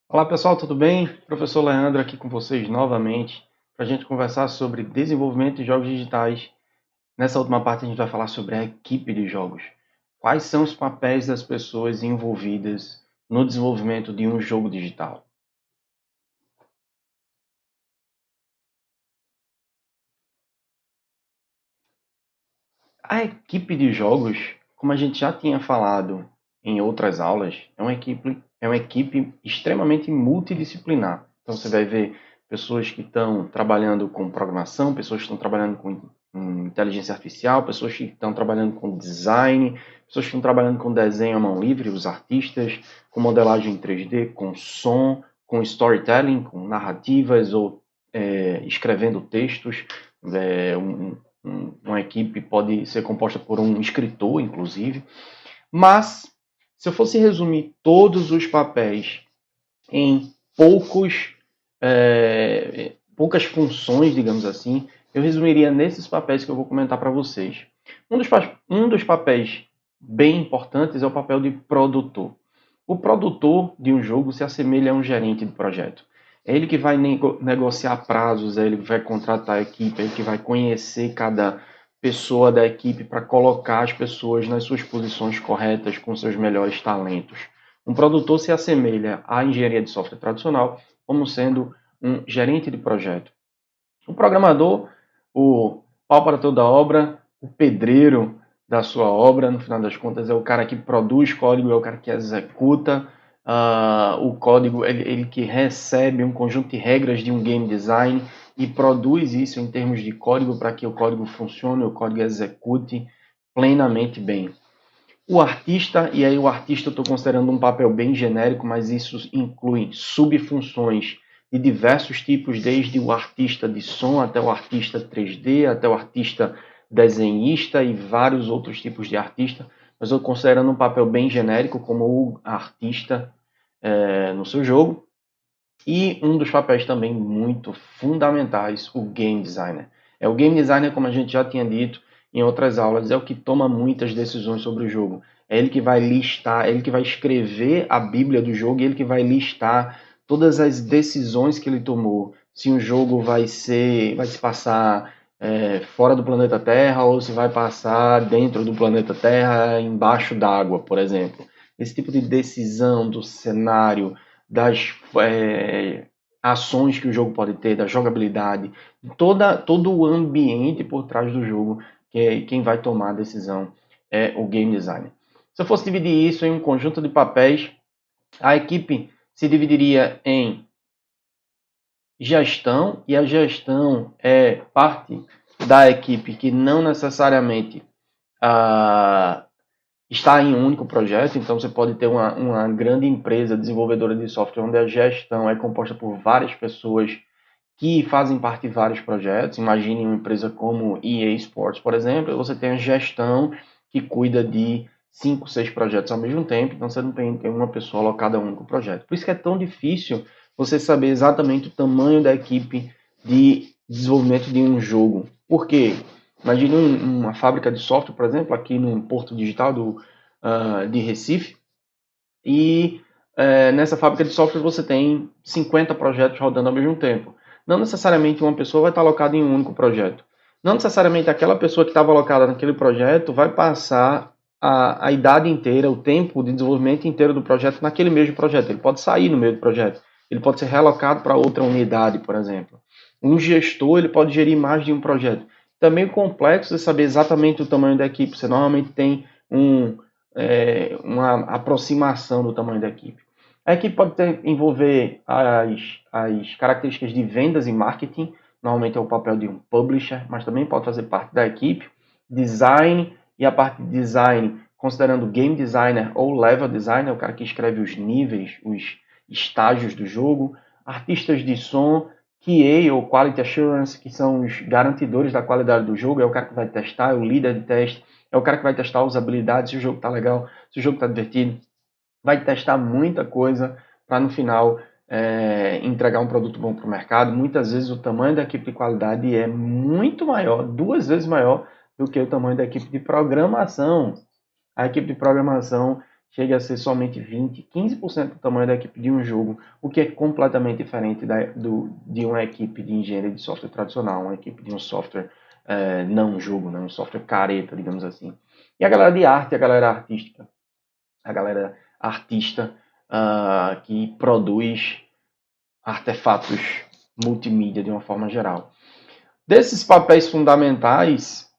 Olá pessoal, tudo bem? Professor Leandro aqui com vocês novamente para a gente conversar sobre desenvolvimento de jogos digitais. Nessa última parte a gente vai falar sobre a equipe de jogos. Quais são os papéis das pessoas envolvidas no desenvolvimento de um jogo digital? A equipe de jogos, como a gente já tinha falado em outras aulas, é uma equipe extremamente multidisciplinar. Então você vai ver pessoas que estão trabalhando com programação, pessoas que estão trabalhando com inteligência artificial, pessoas que estão trabalhando com design, pessoas que estão trabalhando com desenho à mão livre, os artistas, com modelagem em 3D, com som, com storytelling, com narrativas ou escrevendo textos, uma equipe pode ser composta por um escritor, inclusive. Mas, se eu fosse resumir todos os papéis em poucas funções, digamos assim, eu resumiria nesses papéis que eu vou comentar para vocês. Um dos papéis bem importantes é o papel de produtor. O produtor de um jogo se assemelha a um gerente de projeto. É ele que vai negociar prazos, é ele que vai contratar a equipe, é ele que vai conhecer cada pessoa da equipe para colocar as pessoas nas suas posições corretas com seus melhores talentos. Um produtor se assemelha à engenharia de software tradicional como sendo um gerente de projeto. O programador, o pau para toda obra, o pedreiro da sua obra, no final das contas, é o cara que produz código, é o cara que executa o código, ele que recebe um conjunto de regras de um game design e produz isso em termos de código para que o código funcione, o código execute plenamente bem. O artista, e aí o artista eu estou considerando um papel bem genérico, mas isso inclui subfunções de diversos tipos, desde o artista de som até o artista 3D, até o artista desenhista e vários outros tipos de artista, mas eu considerando um papel bem genérico como o artista no seu jogo. E um dos papéis também muito fundamentais, o game designer. O game designer, como a gente já tinha dito em outras aulas, é o que toma muitas decisões sobre o jogo. É ele que vai listar, é ele que vai escrever a Bíblia do jogo e ele que vai listar todas as decisões que ele tomou. Se um jogo vai se passar fora do planeta Terra ou se vai passar dentro do planeta Terra, embaixo d'água, por exemplo. Esse tipo de decisão do cenário, das ações que o jogo pode ter, da jogabilidade, todo o ambiente por trás do jogo, quem vai tomar a decisão é o game designer. Se eu fosse dividir isso em um conjunto de papéis, a equipe se dividiria em gestão, e a gestão é parte da equipe que não necessariamente ah, está em um único projeto, então você pode ter uma grande empresa desenvolvedora de software onde a gestão é composta por várias pessoas que fazem parte de vários projetos. Imagine uma empresa como EA Sports, por exemplo, você tem a gestão que cuida de 5, 6 projetos ao mesmo tempo, então você não tem uma pessoa alocada a um único projeto. Por isso que é tão difícil você saber exatamente o tamanho da equipe de desenvolvimento de um jogo. Por quê? Imagine uma fábrica de software, por exemplo, aqui no Porto Digital de Recife, e nessa fábrica de software você tem 50 projetos rodando ao mesmo tempo. Não necessariamente uma pessoa vai estar alocada em um único projeto. Não necessariamente aquela pessoa que estava alocada naquele projeto vai passar a idade inteira, o tempo de desenvolvimento inteiro do projeto naquele mesmo projeto. Ele pode sair no meio do projeto. Ele pode ser realocado para outra unidade, por exemplo. Um gestor ele pode gerir mais de um projeto. Também é complexo de saber exatamente o tamanho da equipe. Você normalmente tem uma aproximação do tamanho da equipe. A equipe pode envolver as características de vendas e marketing, normalmente é o papel de um publisher, mas também pode fazer parte da equipe. Design, e a parte de design, considerando game designer ou level designer, o cara que escreve os níveis, os estágios do jogo. Artistas de som, QA ou Quality Assurance, que são os garantidores da qualidade do jogo, é o cara que vai testar, é o líder de teste, é o cara que vai testar a usabilidade, se o jogo está legal, se o jogo está divertido. Vai testar muita coisa para no final entregar um produto bom para o mercado. Muitas vezes o tamanho da equipe de qualidade é muito maior, 2 vezes maior do que o tamanho da equipe de programação. A equipe de programação chega a ser somente 20, 15% do tamanho da equipe de um jogo, o que é completamente diferente de uma equipe de engenharia de software tradicional, uma equipe de um software não jogo, né, um software careta, digamos assim. E a galera de arte, a galera artística, a galera artista que produz artefatos multimídia de uma forma geral. Desses papéis fundamentais,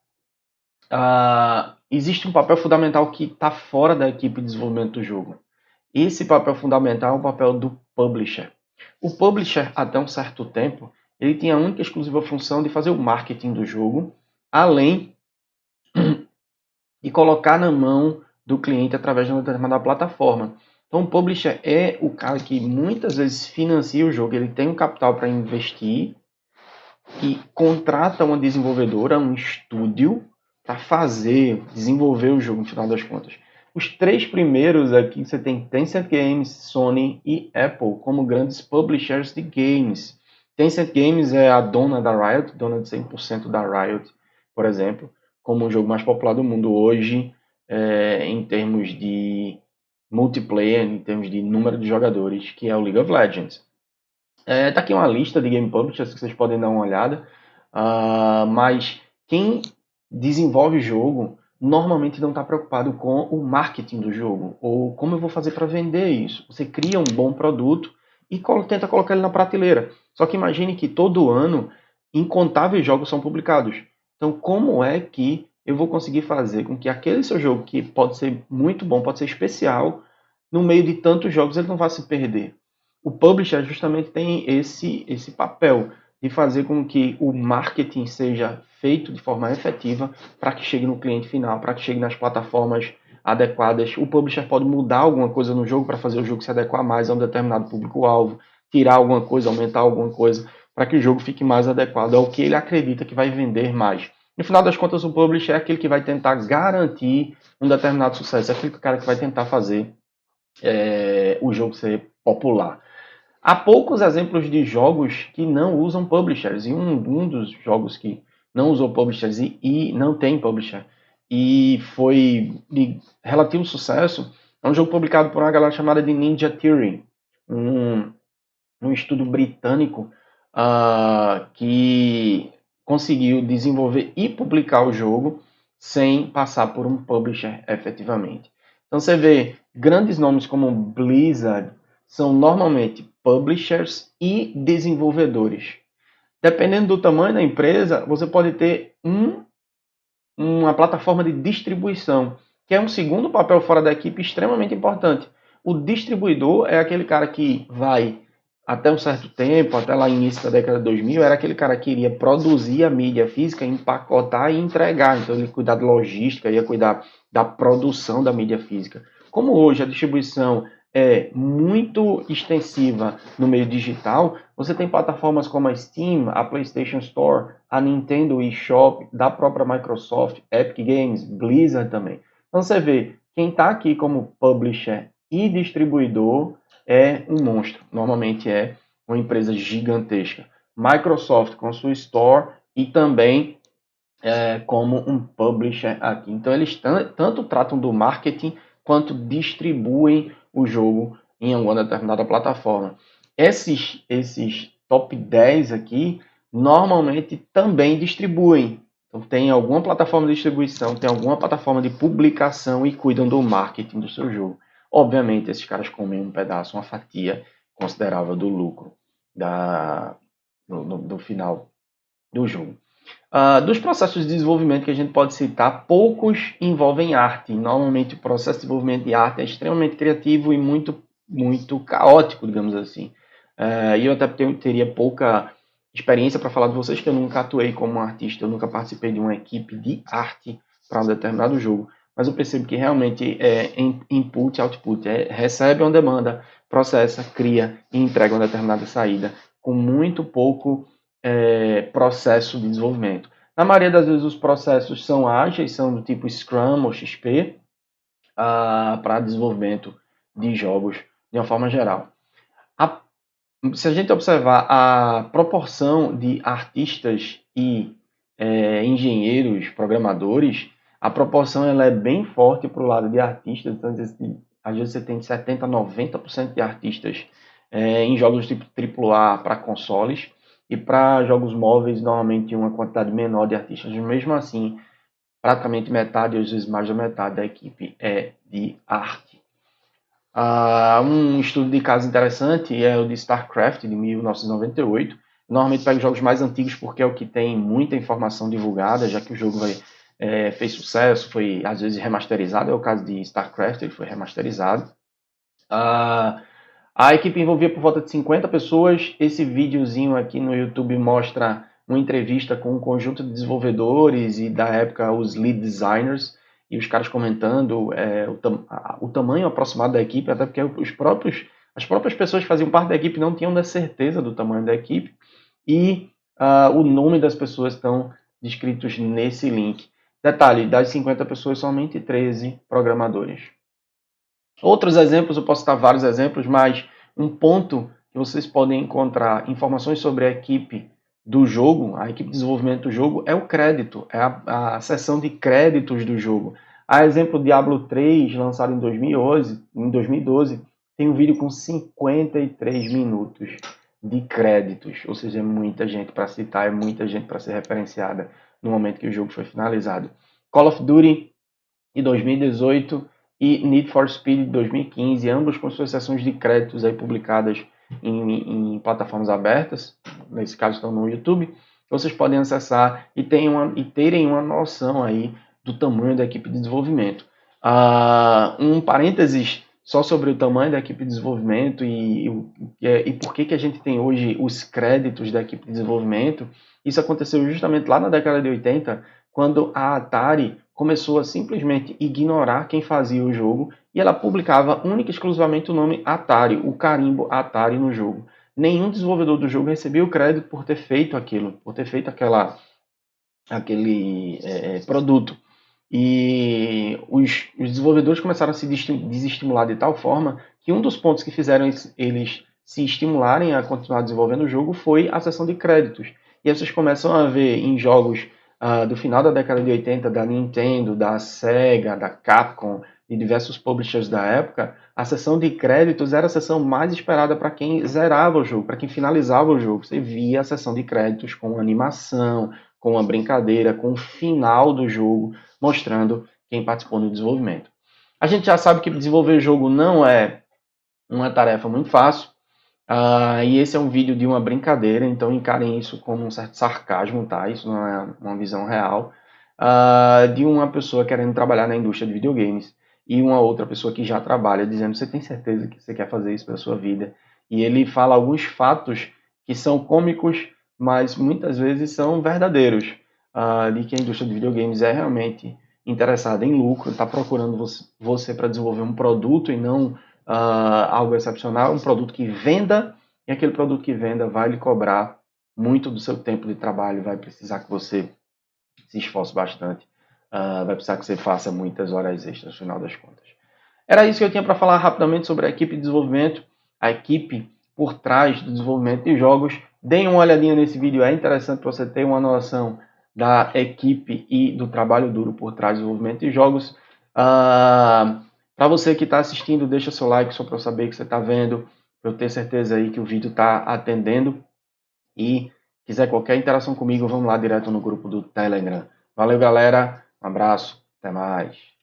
existe um papel fundamental que está fora da equipe de desenvolvimento do jogo. Esse papel fundamental é o papel do publisher. O publisher, até um certo tempo, ele tinha a única e exclusiva função de fazer o marketing do jogo, além de colocar na mão do cliente através de uma determinada plataforma. Então, o publisher é o cara que muitas vezes financia o jogo, ele tem um capital para investir e contrata uma desenvolvedora, um estúdio, para desenvolver o jogo no final das contas. Os três primeiros aqui, você tem Tencent Games, Sony e Apple como grandes publishers de games. Tencent Games é a dona da Riot, dona de 100% da Riot, por exemplo, como o jogo mais popular do mundo hoje, em termos de multiplayer, em termos de número de jogadores, que é o League of Legends. Tá aqui uma lista de game publishers que vocês podem dar uma olhada, mas quem desenvolve jogo normalmente não está preocupado com o marketing do jogo, ou como eu vou fazer para vender isso. Você cria um bom produto e tenta colocar ele na prateleira. Só que imagine que todo ano incontáveis jogos são publicados. Então, como é que eu vou conseguir fazer com que aquele seu jogo, que pode ser muito bom, pode ser especial, no meio de tantos jogos ele não vá se perder? O publisher justamente tem esse papel de fazer com que o marketing seja feito de forma efetiva para que chegue no cliente final, para que chegue nas plataformas adequadas. O publisher pode mudar alguma coisa no jogo para fazer o jogo se adequar mais a um determinado público-alvo, tirar alguma coisa, aumentar alguma coisa, para que o jogo fique mais adequado ao que ele acredita que vai vender mais. No final das contas, o publisher é aquele que vai tentar garantir um determinado sucesso, é aquele cara que vai tentar fazer o jogo ser popular. Há poucos exemplos de jogos que não usam publishers, e um dos jogos que não usou publishers e não tem publisher, e foi de relativo sucesso, é um jogo publicado por uma galera chamada de Ninja Theory, um estudo britânico que conseguiu desenvolver e publicar o jogo sem passar por um publisher efetivamente. Então você vê grandes nomes como Blizzard são normalmente publishers e desenvolvedores. Dependendo do tamanho da empresa, você pode ter uma plataforma de distribuição, que é um segundo papel fora da equipe extremamente importante. O distribuidor é aquele cara que vai, até um certo tempo, até lá início da década de 2000, era aquele cara que iria produzir a mídia física, empacotar e entregar. Então ele ia cuidar de logística, ia cuidar da produção da mídia física. Como hoje a distribuição é muito extensiva no meio digital, você tem plataformas como a Steam, a PlayStation Store, a Nintendo eShop, da própria Microsoft, Epic Games, Blizzard também. Então você vê, quem está aqui como publisher e distribuidor é um monstro. Normalmente é uma empresa gigantesca. Microsoft com sua Store e também como um publisher aqui. Então eles tanto tratam do marketing quanto distribuem o jogo em alguma determinada plataforma. Esses top 10 aqui normalmente também distribuem. Então tem alguma plataforma de distribuição, tem alguma plataforma de publicação e cuidam do marketing do seu jogo. Obviamente esses caras comem um pedaço, uma fatia considerável do lucro do final do jogo. Dos processos de desenvolvimento que a gente pode citar, poucos envolvem arte. Normalmente o processo de desenvolvimento de arte é extremamente criativo e muito caótico, digamos assim. E eu até teria pouca experiência para falar de vocês, que eu nunca atuei como artista, eu nunca participei de uma equipe de arte para um determinado jogo. Mas eu percebo que realmente é input e output. Recebe uma demanda, processa, cria e entrega uma determinada saída com muito pouco processo de desenvolvimento. Na maioria das vezes os processos são ágeis, são do tipo Scrum ou XP, para desenvolvimento de jogos de uma forma geral. Se a gente observar a proporção de artistas e engenheiros, programadores, a proporção ela é bem forte para o lado de artistas, então às vezes você tem de 70% a 90% de artistas em jogos tipo AAA para consoles, e para jogos móveis, normalmente uma quantidade menor de artistas. Mesmo assim, praticamente metade, às vezes mais da metade da equipe é de arte. Um estudo de caso interessante é o de StarCraft, de 1998. Normalmente pego jogos mais antigos porque é o que tem muita informação divulgada, já que o jogo fez sucesso, foi às vezes remasterizado. É o caso de StarCraft, ele foi remasterizado. A equipe envolvia por volta de 50 pessoas. Esse videozinho aqui no YouTube mostra uma entrevista com um conjunto de desenvolvedores e, da época, os lead designers, e os caras comentando o tamanho aproximado da equipe, até porque as próprias pessoas que faziam parte da equipe não tinham certeza do tamanho da equipe, e o nome das pessoas estão descritos nesse link. Detalhe, das 50 pessoas, somente 13 programadores. Outros exemplos, eu posso citar vários exemplos, mas um ponto que vocês podem encontrar informações sobre a equipe do jogo, a equipe de desenvolvimento do jogo, é o crédito, é a seção de créditos do jogo. A exemplo, Diablo 3, lançado em 2012, tem um vídeo com 53 minutos de créditos, ou seja, é muita gente para citar, é muita gente para ser referenciada no momento que o jogo foi finalizado. Call of Duty de 2018 e Need for Speed de 2015, ambos com suas seções de créditos aí publicadas em plataformas abertas, nesse caso estão no YouTube. Vocês podem acessar e terem uma noção aí do tamanho da equipe de desenvolvimento. Um parênteses só sobre o tamanho da equipe de desenvolvimento e por que a gente tem hoje os créditos da equipe de desenvolvimento. Isso aconteceu justamente lá na década de 80, quando a Atari começou a simplesmente ignorar quem fazia o jogo e ela publicava única e exclusivamente o nome Atari, o carimbo Atari no jogo. Nenhum desenvolvedor do jogo recebia o crédito por ter feito aquilo, por ter feito aquele produto. E os desenvolvedores começaram a se desestimular de tal forma que um dos pontos que fizeram eles se estimularem a continuar desenvolvendo o jogo foi a seção de créditos. E aí vocês começam a ver em jogos do final da década de 80, da Nintendo, da Sega, da Capcom e diversos publishers da época, a seção de créditos era a seção mais esperada para quem zerava o jogo, para quem finalizava o jogo. Você via a seção de créditos com animação, com uma brincadeira, com o final do jogo, mostrando quem participou do desenvolvimento. A gente já sabe que desenvolver jogo não é uma tarefa muito fácil, e esse é um vídeo de uma brincadeira, então encarem isso como um certo sarcasmo, tá? Isso não é uma visão real, de uma pessoa querendo trabalhar na indústria de videogames e uma outra pessoa que já trabalha, dizendo: você tem certeza que você quer fazer isso pela sua vida? E ele fala alguns fatos que são cômicos, mas muitas vezes são verdadeiros, de que a indústria de videogames é realmente interessada em lucro, está procurando você para desenvolver um produto e não algo excepcional, um produto que venda, e aquele produto que venda vai lhe cobrar muito do seu tempo de trabalho, vai precisar que você se esforce bastante, vai precisar que você faça muitas horas extras no final das contas. Era isso que eu tinha para falar rapidamente sobre a equipe de desenvolvimento, a equipe por trás do desenvolvimento de jogos. Deem uma olhadinha nesse vídeo, é interessante para você ter uma noção da equipe e do trabalho duro por trás do desenvolvimento de jogos. Para você que está assistindo, deixa seu like só para eu saber que você está vendo, para eu ter certeza aí que o vídeo está atendendo. E quiser qualquer interação comigo, vamos lá direto no grupo do Telegram. Valeu, galera. Um abraço. Até mais.